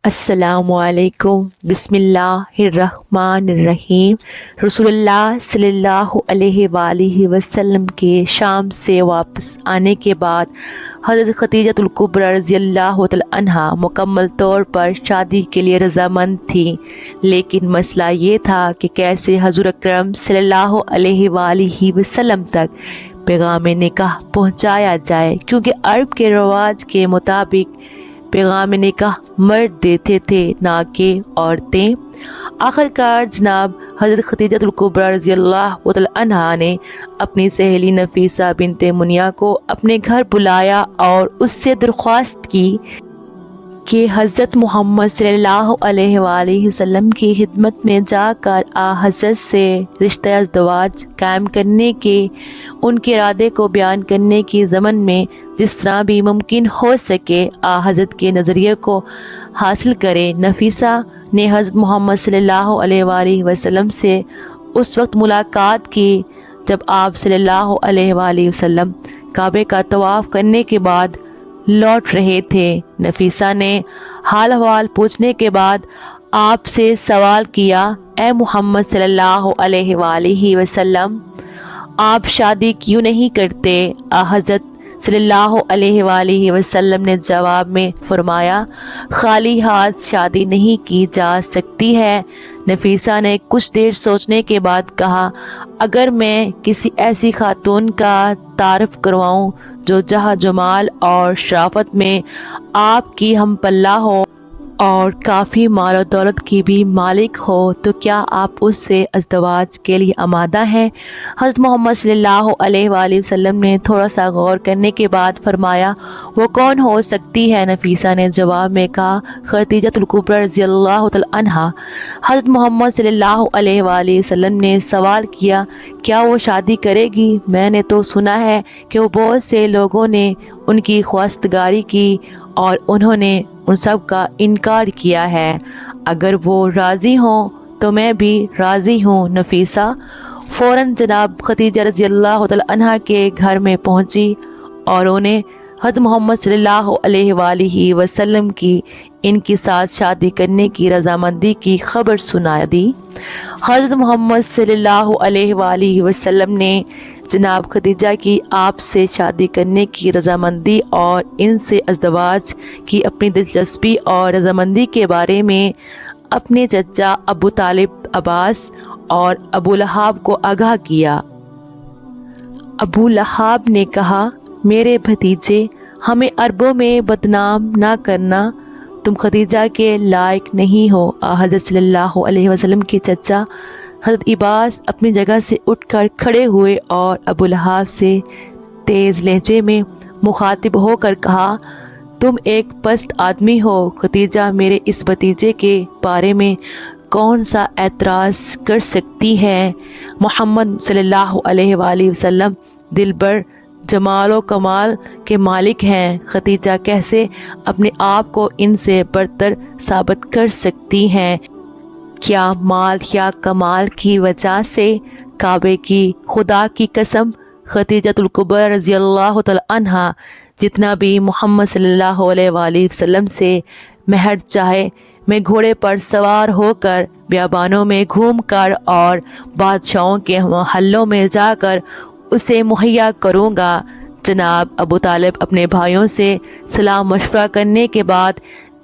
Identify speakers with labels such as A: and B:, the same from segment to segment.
A: السلام علیکم، بسم اللہ الرحمن الرحیم۔ رسول اللہ صلی اللہ علیہ وآلہ وسلم کے شام سے واپس آنے کے بعد حضرت خدیجہ الکبریٰ رضی اللہ تعالی عنہا مکمل طور پر شادی کے لیے رضامند تھیں، لیکن مسئلہ یہ تھا کہ کیسے حضور اکرم صلی اللہ علیہ وآلہ وسلم تک پیغام نکاح پہنچایا جائے، کیونکہ عرب کے رواج کے مطابق پیغام نکاح مرد دیتے تھے نہ کہ عورتیں۔ آخرکار جناب حضرت خدیجہ الکبریٰ رضی اللہ تعالی عنہا نے اپنی سہیلی نفیسہ بنت منیہ کو اپنے گھر بلایا اور اس سے درخواست کی کہ حضرت محمد صلی اللہ علیہ وآلہ وسلم کی خدمت میں جا کر حضرت سے رشتہ ازدواج قائم کرنے کے ان کے ارادے کو بیان کرنے کی ضمن میں جس طرح بھی ممکن ہو سکے حضرت کے نظریے کو حاصل کرے۔ نفیسہ نے حضرت محمد صلی اللہ علیہ وآلہ وسلم سے اس وقت ملاقات کی جب آپ صلی اللہ علیہ وآلہ وسلم کعبے کا طواف کرنے کے بعد لوٹ رہے تھے۔ نفیسہ نے حال احوال پوچھنے کے بعد آپ سے سوال کیا، اے محمد صلی اللہ علیہ وآلہ وسلم، آپ شادی کیوں نہیں کرتے؟ حضرت صلی اللہ علیہ وآلہ وسلم نے جواب میں فرمایا، خالی ہاتھ شادی نہیں کی جا سکتی ہے۔ نفیسہ نے کچھ دیر سوچنے کے بعد کہا، اگر میں کسی ایسی خاتون کا تعارف کرواؤں جو جہاں جمال اور شرافت میں آپ کی ہم پلہ ہو اور کافی مال و دولت کی بھی مالک ہو، تو کیا آپ اس سے ازدواج کے لیے آمادہ ہیں؟ حضرت محمد صلی اللہ علیہ وآلہ وسلم نے تھوڑا سا غور کرنے کے بعد فرمایا، وہ کون ہو سکتی ہے؟ نفیسہ نے جواب میں کہا، خدیجہ الکبریٰ رضی اللہ تعالی عنہا۔ حضرت محمد صلی اللہ علیہ وآلہ وسلم نے سوال کیا، کیا وہ شادی کرے گی؟ میں نے تو سنا ہے کہ وہ بہت سے لوگوں نے ان کی خواستگاری کی اور انہوں نے ان سب کا انکار کیا ہے۔ اگر وہ راضی ہوں تو میں بھی راضی ہوں۔ نفیسہ فوراً جناب خدیجہ رضی اللہ تعالی عنہا کے گھر میں پہنچی اور انہیں حضرت محمد صلی اللہ علیہ وآلہ وسلم کی ان کے ساتھ شادی کرنے کی رضامندی کی خبر سنا دی۔ حضرت محمد صلی اللہ علیہ وآلہ وسلم نے جناب خدیجہ کی آپ سے شادی کرنے کی رضامندی اور ان سے ازدواج کی اپنی دلچسپی اور رضامندی کے بارے میں اپنے چچا ابو طالب عباس اور ابو لہاب کو آگاہ کیا۔ ابو لہاب نے کہا، میرے بھتیجے، ہمیں عربوں میں بدنام نہ کرنا، تم خدیجہ کے لائق نہیں ہو۔ حضرت صلی اللہ علیہ وسلم کے چچا حضرت عباس اپنی جگہ سے اٹھ کر کھڑے ہوئے اور ابو لہاب سے تیز لہجے میں مخاطب ہو کر کہا، تم ایک پست آدمی ہو، خدیجہ میرے اس بھتیجے کے بارے میں کون سا اعتراض کر سکتی ہے؟ محمد صلی اللہ علیہ وآلہ وسلم دلبر جمال و کمال کے مالک ہیں، خدیجہ کیسے اپنے آپ کو ان سے برتر ثابت کر سکتی ہیں؟ کیا مال یا کمال کی وجہ سے؟ کعبے کی خدا کی قسم، خدیجہ الکبریٰ رضی اللہ تعالی عنہا جتنا بھی محمد صلی اللہ علیہ وآلہ وسلم سے مہر چاہے، میں گھوڑے پر سوار ہو کر بیابانوں میں گھوم کر اور بادشاہوں کے محلوں میں جا کر اسے مہیا کروں گا۔ جناب ابو طالب اپنے بھائیوں سے سلام مشورہ کرنے کے بعد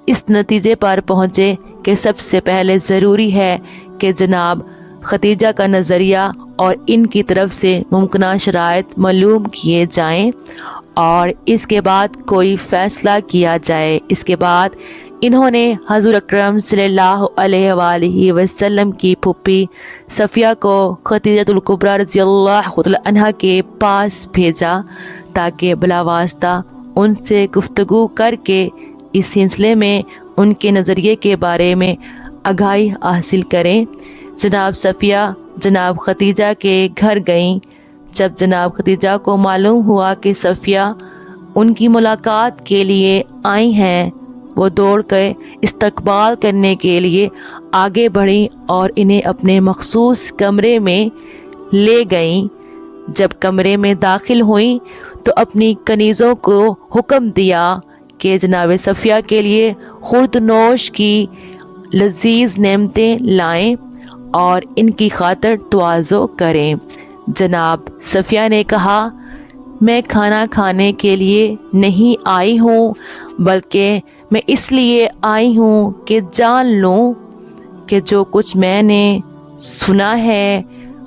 A: اس نتیجے پر پہنچے کہ سب سے پہلے ضروری ہے کہ جناب خدیجہ کا نظریہ اور ان کی طرف سے ممکنہ شرائط معلوم کیے جائیں اور اس کے بعد کوئی فیصلہ کیا جائے۔ اس کے بعد انہوں نے حضور اکرم صلی اللہ علیہ وآلہ وسلم کی پھوپھی صفیہ کو خدیجہ الکبریٰ رضی اللہ تعالی عنہا کے پاس بھیجا تاکہ بلا واسطہ ان سے گفتگو کر کے اس سلسلے میں ان کے نظریے کے بارے میں آگاہی حاصل کریں۔ جناب صفیہ جناب خدیجہ کے گھر گئیں۔ جب جناب خدیجہ کو معلوم ہوا کہ صفیہ ان کی ملاقات کے لیے آئی ہیں، وہ دوڑ کے استقبال کرنے کے لیے آگے بڑھیں اور انہیں اپنے مخصوص کمرے میں لے گئیں۔ جب کمرے میں داخل ہوئیں تو اپنی کنیزوں کو حکم دیا کہ جناب صفیہ کے لیے خورد نوش کی لذیذ نعمتیں لائیں اور ان کی خاطر تواضع کریں۔ جناب صفیہ نے کہا، میں کھانا کھانے کے لیے نہیں آئی ہوں، بلکہ میں اس لیے آئی ہوں کہ جان لوں کہ جو کچھ میں نے سنا ہے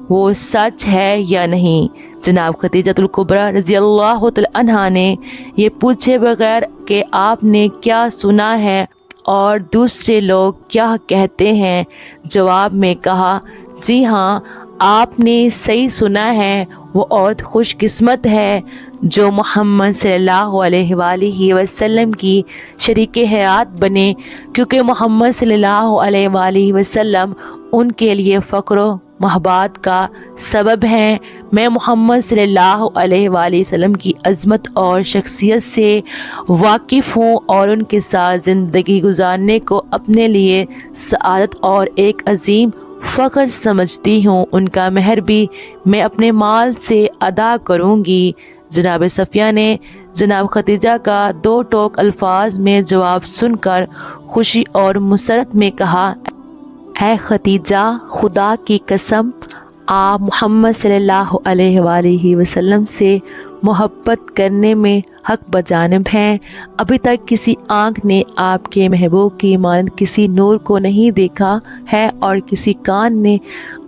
A: وہ سچ ہے یا نہیں۔ جناب خدیجۃ الکبریٰ رضی اللہ تعالی عنہا نے یہ پوچھے بغیر کہ آپ نے کیا سنا ہے اور دوسرے لوگ کیا کہتے ہیں، جواب میں کہا، جی ہاں، آپ نے صحیح سنا ہے، وہ عورت خوش قسمت ہے جو محمد صلی اللہ علیہ وآلہ وسلم کی شریک حیات بنے، کیونکہ محمد صلی اللہ علیہ وآلہ وسلم ان کے لیے فخر و محبت کا سبب ہیں۔ میں محمد صلی اللہ علیہ وآلہ وسلم کی عظمت اور شخصیت سے واقف ہوں اور ان کے ساتھ زندگی گزارنے کو اپنے لیے سعادت اور ایک عظیم فخر سمجھتی ہوں۔ ان کا مہر بھی میں اپنے مال سے ادا کروں گی۔ جناب صفیہ نے جناب خدیجہ کا دو ٹوک الفاظ میں جواب سن کر خوشی اور مسرت میں کہا، اے خدیجہ، خدا کی قسم، آپ محمد صلی اللہ علیہ وآلہ وسلم سے محبت کرنے میں حق بجانب ہیں۔ ابھی تک کسی آنکھ نے آپ کے محبوب کی مانند کسی نور کو نہیں دیکھا ہے اور کسی کان نے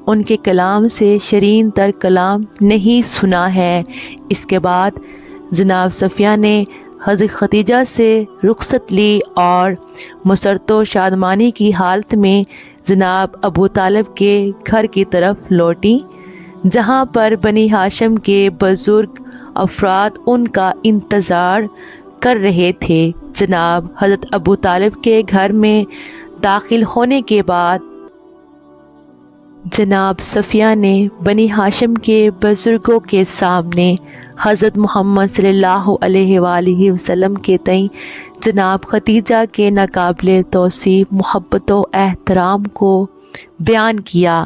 A: ان کے کلام سے شیرین تر کلام نہیں سنا ہے۔ اس کے بعد جناب صفیہ نے حضرت خدیجہ سے رخصت لی اور مسرت و شادمانی کی حالت میں جناب ابو طالب کے گھر کی طرف لوٹی، جہاں پر بنی ہاشم کے بزرگ افراد ان کا انتظار کر رہے تھے۔ جناب حضرت ابو طالب کے گھر میں داخل ہونے کے بعد جناب صفیہ نے بنی ہاشم کے بزرگوں کے سامنے حضرت محمد صلی اللہ علیہ وآلہ وسلم کے تئیں جناب خدیجہ کے ناقابل توصیف محبت و احترام کو بیان کیا۔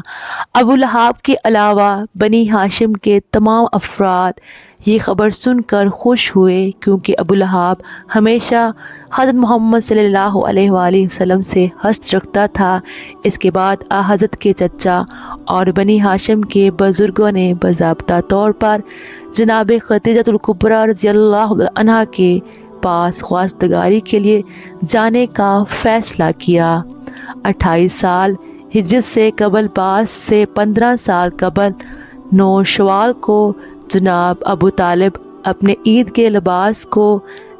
A: ابو لہب کے علاوہ بنی ہاشم کے تمام افراد یہ خبر سن کر خوش ہوئے، کیونکہ ابو لہب ہمیشہ حضرت محمد صلی اللہ علیہ وآلہ وسلم سے حسد رکھتا تھا۔ اس کے بعد حضرت کے چچا اور بنی ہاشم کے بزرگوں نے باضابطہ طور پر جناب خدیجۃ الکبریٰ رضی اللہ عنہا کے پاس خواستگاری کے لیے جانے کا فیصلہ کیا۔ 28 سال ہجرت سے قبل بعد سے 15 سال قبل 9 شوال کو جناب ابو طالب اپنے عید کے لباس کو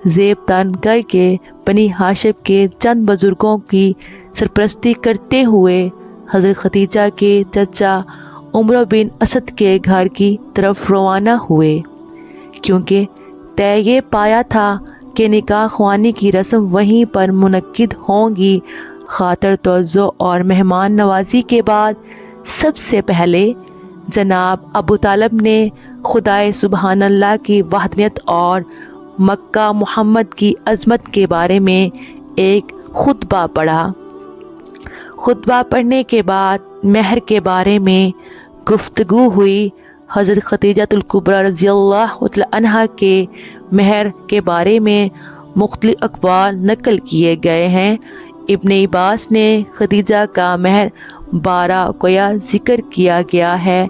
A: زیب تن کر کے بنی ہاشم کے چند بزرگوں کی سرپرستی کرتے ہوئے حضرت خدیجہ کے چچا عمرو بن اسد کے گھر کی طرف روانہ ہوئے، کیونکہ طے یہ پایا تھا کہ نکاح خوانی کی رسم وہیں پر منعقد ہوں گی۔ خاطر توجہ اور مہمان نوازی کے بعد سب سے پہلے جناب ابو طالب نے خدائے سبحان اللہ کی وحدانیت اور مکہ محمد کی عظمت کے بارے میں ایک خطبہ پڑھا۔ خطبہ پڑھنے کے بعد مہر کے بارے میں گفتگو ہوئی۔ حضرت خدیجۃ الکبریٰ رضی اللہ تعالی عنہا کے مہر کے بارے میں مختلف اقوال نقل کیے گئے ہیں۔ ابن عباس نے خدیجہ کا مہر 12 قیا ذکر کیا گیا ہے،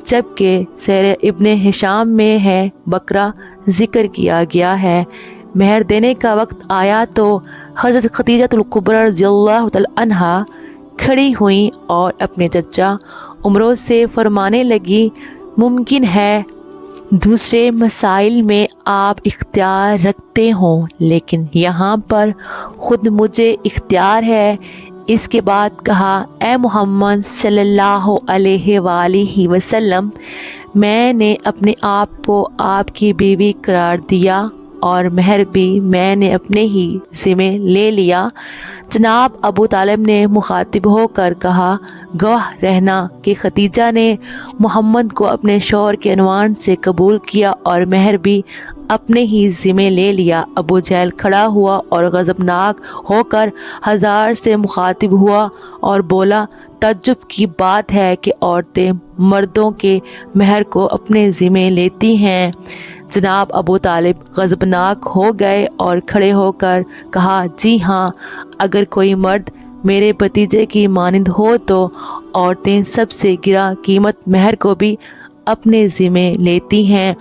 A: جبکہ سیر ابن ہشام میں ہے بکرا ذکر کیا گیا ہے۔ مہر دینے کا وقت آیا تو حضرت خدیجۃ الکبریٰ رضی اللہ تعالی عنہا کھڑی ہوئیں اور اپنے چچا عمرو سے فرمانے لگی، ممکن ہے دوسرے مسائل میں آپ اختیار رکھتے ہوں، لیکن یہاں پر خود مجھے اختیار ہے۔ اس کے بعد کہا، اے محمد صلی اللہ علیہ وآلہ وسلم، میں نے اپنے آپ کو آپ کی بیوی قرار دیا اور مہر بھی میں نے اپنے ہی ذمہ لے لیا۔ جناب ابو طالب نے مخاطب ہو کر کہا، گواہ رہنا کہ خدیجہ نے محمد کو اپنے شوہر کے عنوان سے قبول کیا اور مہر بھی اپنے ہی ذمہ لے لیا۔ ابو جہل کھڑا ہوا اور غضبناک ہو کر ہزار سے مخاطب ہوا اور بولا، تعجب کی بات ہے کہ عورتیں مردوں کے مہر کو اپنے ذمہ لیتی ہیں۔ جناب ابو طالب غضبناک ہو گئے اور کھڑے ہو کر کہا، جی ہاں، اگر کوئی مرد میرے بھتیجے کی مانند ہو تو عورتیں سب سے گرا قیمت مہر کو بھی اپنے ذمے لیتی ہیں،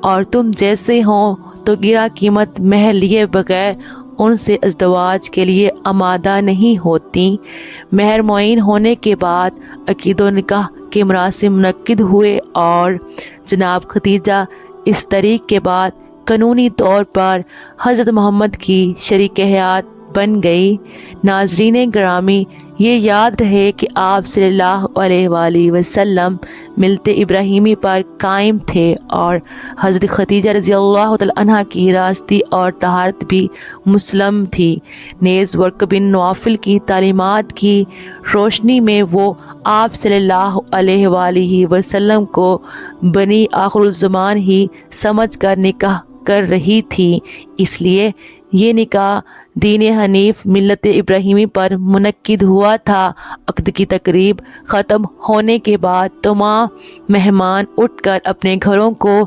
A: اور تم جیسے ہوں تو گرا قیمت مہر لیے بغیر ان سے ازدواج کے لیے آمادہ نہیں ہوتی۔ مہر معین ہونے کے بعد عقد و نکاح کے مراسم منعقد ہوئے اور جناب ختیجہ اس طریق کے بعد قانونی طور پر حضرت محمد کی شریک حیات بن گئی۔ ناظرین گرامی، یہ یاد رہے کہ آپ صلی اللہ علیہ وآلہ وسلم ملت ابراہیمی پر قائم تھے اور حضرت ختیجہ رضی اللہ تعالی عنہ کی راستی اور طہارت بھی مسلم تھی۔ نیز ورقہ بن نوفل کی تعلیمات کی روشنی میں وہ آپ صلی اللہ علیہ وآلہ وسلم کو بنی آخر الزمان ہی سمجھ کر نکاح کر رہی تھی، اس لیے یہ نکاح دین حنیف ملت ابراہیمی پر منعقد ہوا تھا۔ عقد کی تقریب ختم ہونے کے بعد تمام مہمان اٹھ کر اپنے گھروں کو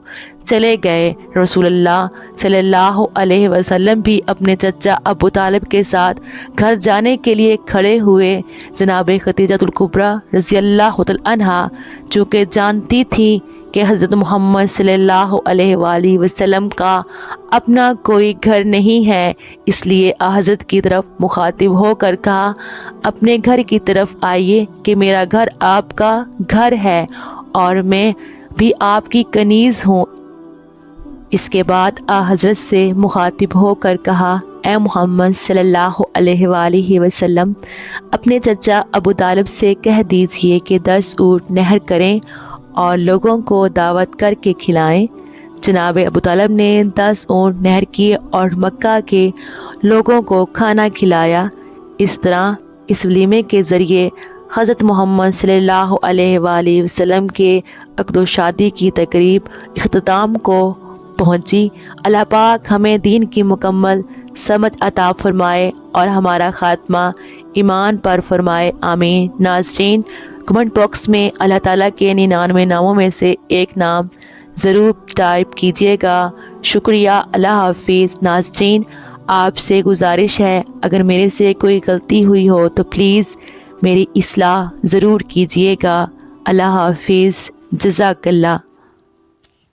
A: چلے گئے۔ رسول اللہ صلی اللہ علیہ وسلم بھی اپنے چچا ابو طالب کے ساتھ گھر جانے کے لیے کھڑے ہوئے۔ جناب ختیجہ الکبریٰ رضی اللہ تعالی عنہا چونکہ جانتی تھی کہ حضرت محمد صلی اللہ علیہ وآلہ وسلم کا اپنا کوئی گھر نہیں ہے، اس لیے حضرت کی طرف مخاطب ہو کر کہا، اپنے گھر کی طرف آئیے کہ میرا گھر آپ کا گھر ہے اور میں بھی آپ کی کنیز ہوں۔ اس کے بعد حضرت سے مخاطب ہو کر کہا، اے محمد صلی اللہ علیہ وآلہ وسلم، اپنے چچا ابو طالب سے کہہ دیجئے کہ 10 اونٹ نحر کریں اور لوگوں کو دعوت کر کے کھلائیں۔ جناب ابو طالب نے 10 اونٹ نحر کیے اور مکہ کے لوگوں کو کھانا کھلایا۔ اس طرح اس ولیمے کے ذریعے حضرت محمد صلی اللہ علیہ وآلہ وسلم کے عقد و شادی کی تقریب اختتام کو پہنچی۔ اللہ پاک ہمیں دین کی مکمل سمجھ عطا فرمائے اور ہمارا خاتمہ ایمان پر فرمائے، آمین۔ ناظرین، کمنٹ باکس میں اللہ تعالیٰ کے 99 ناموں میں سے ایک نام ضرور ٹائپ کیجیے گا۔ شکریہ، اللہ حافظ۔ ناظرین، آپ سے گزارش ہے اگر میرے سے کوئی غلطی ہوئی ہو تو پلیز میری اصلاح ضرور کیجیے گا۔ اللہ حافظ، جزاک اللہ۔